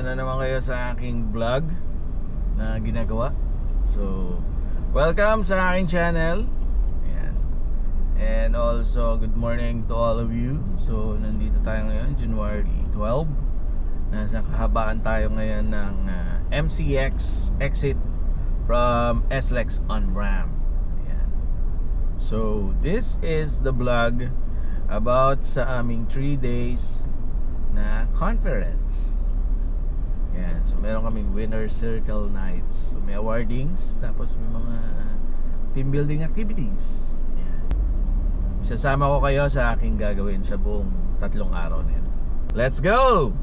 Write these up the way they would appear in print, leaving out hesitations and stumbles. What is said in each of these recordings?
na naman kayo sa aking vlog na ginagawa. So, welcome sa aking channel. Ayan. And also, good morning to all of you. So, nandito tayo ngayon, January 12. Nasa kahabaan tayo ngayon ng MCX exit from SLEX on-ramp. Ayan. So, this is the vlog about sa aming 3 days na conference. Yan, so meron kaming winner circle nights. So may awardings, tapos may mga team building activities. Yan. Isasama ko kayo sa aking gagawin sa buong 3 araw na yun. Let's go!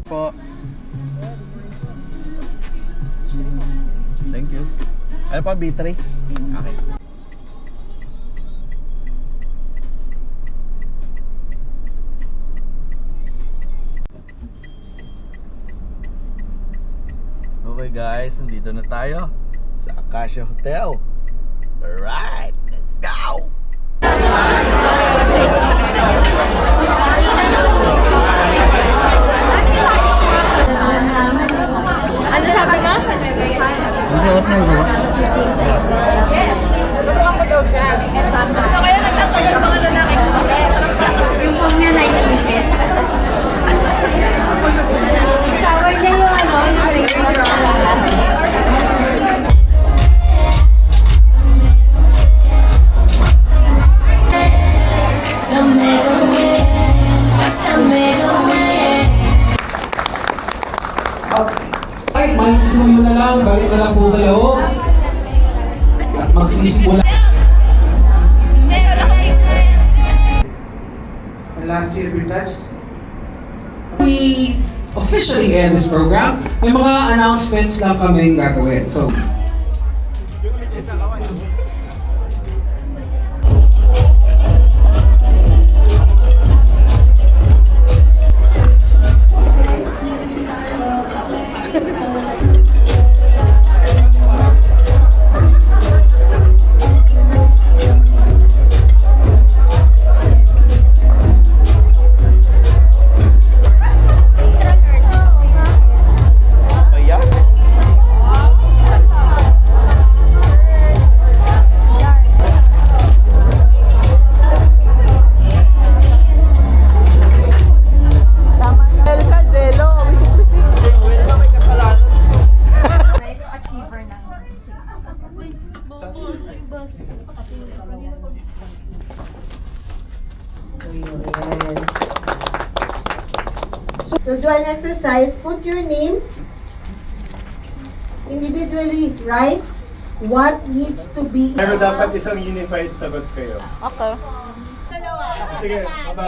Po. Thank you. Ano pa, B3? Okay. Okay guys, nandito na tayo sa Acacia Hotel. Alright, let's go! Ano sabi mo? Turuan ko daw siya. So kaya nagtatag yung mga lalaki ko. Yung phone niya naiinit. Shower niya yung ano, yung razor. Ay, makikisuyo na lang, balik na lang po sa loob. At magsisimula. And last year we touched. We officially end this program. May mga announcements lang kami gagawin. So, To do an exercise, put your name individually, write what needs to be. Pero dapat isang unified sagot kayo. Okay. Dalawa. Sige, baba.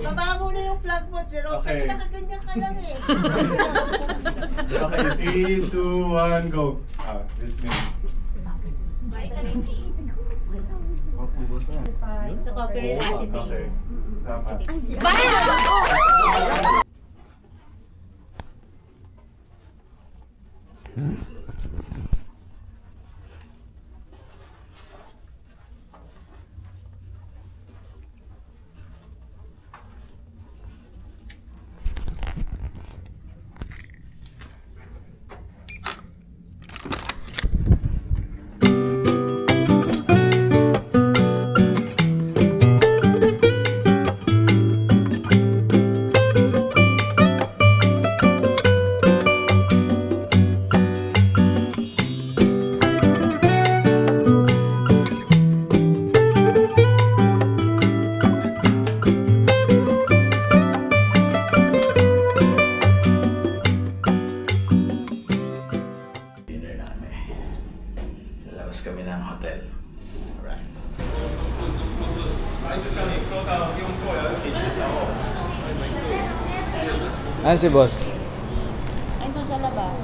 Baba muna yung flag mo, Jerome, Okay. kasi nakaganyan ka lang eh. Okay, 3, 2, 1, go. This me. Ito copyright. Okay. Tama. Kami ng hotel. Alright. Ano si boss? Ay, doon sa labas.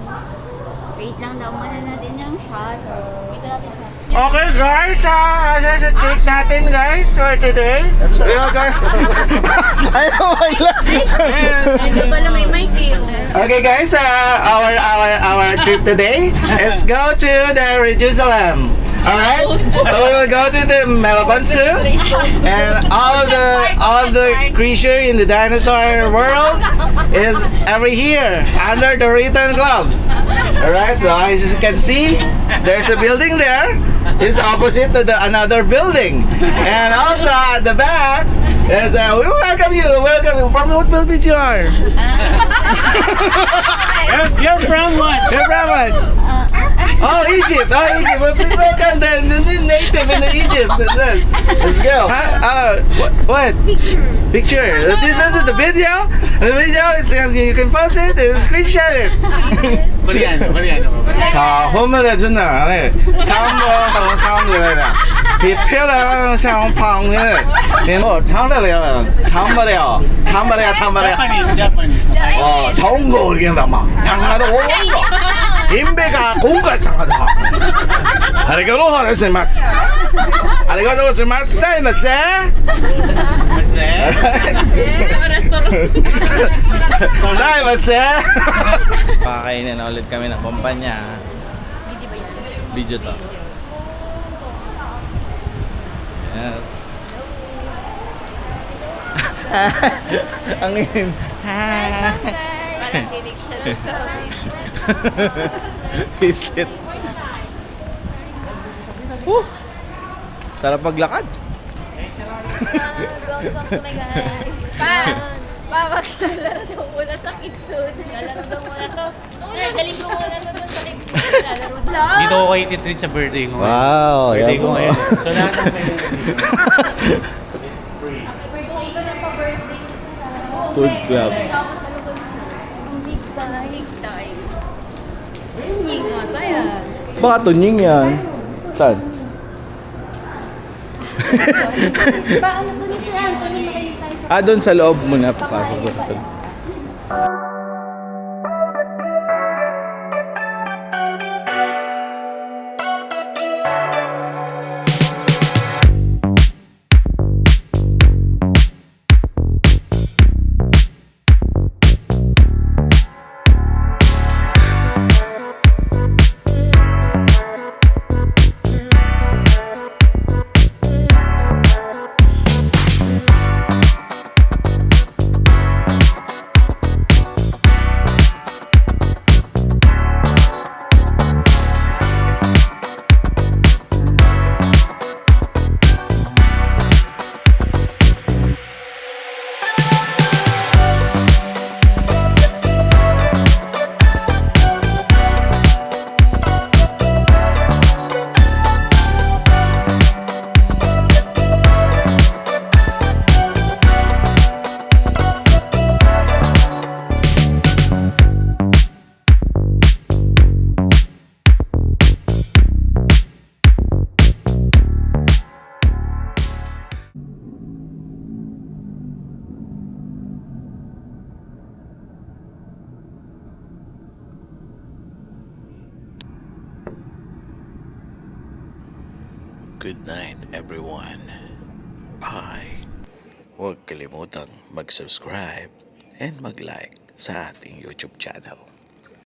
Wait lang daw muna natin yung shutter. Ito natin siya. Okay guys, sa check natin guys for today. Real guys. Ayaw Ito pala may mic eh. Okay guys, our trip today is go to the Jerusalem. Alright? So we will go to the Melbourne Zoo and all the creature in the dinosaur world is over here under the written gloves. Alright, so as you can see, there's a building there. It's opposite to another building. And also at the back, is, we welcome you. From what village you are? You're from what? You're from what? Oh, Egypt. Well, please welcome the native in Egypt. Let's go. What? Picture. This is the video. The video is you can post it and screenshot it. 자, 호물에 준다. 네. 비표랑 샹팡을 뭐 장르래요. 장마래요. 좋은 거 우리가 막 장마도 오고 인베가 공가 장마다. 아리가또 하르시마스. 아리가또 고자이마스. Kakainin na ulit kami ng kumpanya. Video to. Yes. Ang in. Parang kinig siya lang sa amin. Is it? Sarap paglakad. Welcome to my guys. Maglalaro daw muna sa Kitsune. Lalaro daw muna to. Sir, galing ko muna to dun sa Kitsune. Lalaro daw. Dito ko kayo titreat sa birthday ko. Wow. Birthday yeah ko po. ngayon. So lahat ng kayo. Kung ikaw na pa-birthday. Food club. Big time. Big time. Hindi nga tayo. Baka tunying yan. Saan? Paano to ni Sir Anthony makinig tayo sa... Doon sa loob muna. Papasok ko sa loob. Good night, everyone. Bye. Huwag kalimutang mag-subscribe and mag-like sa ating YouTube channel.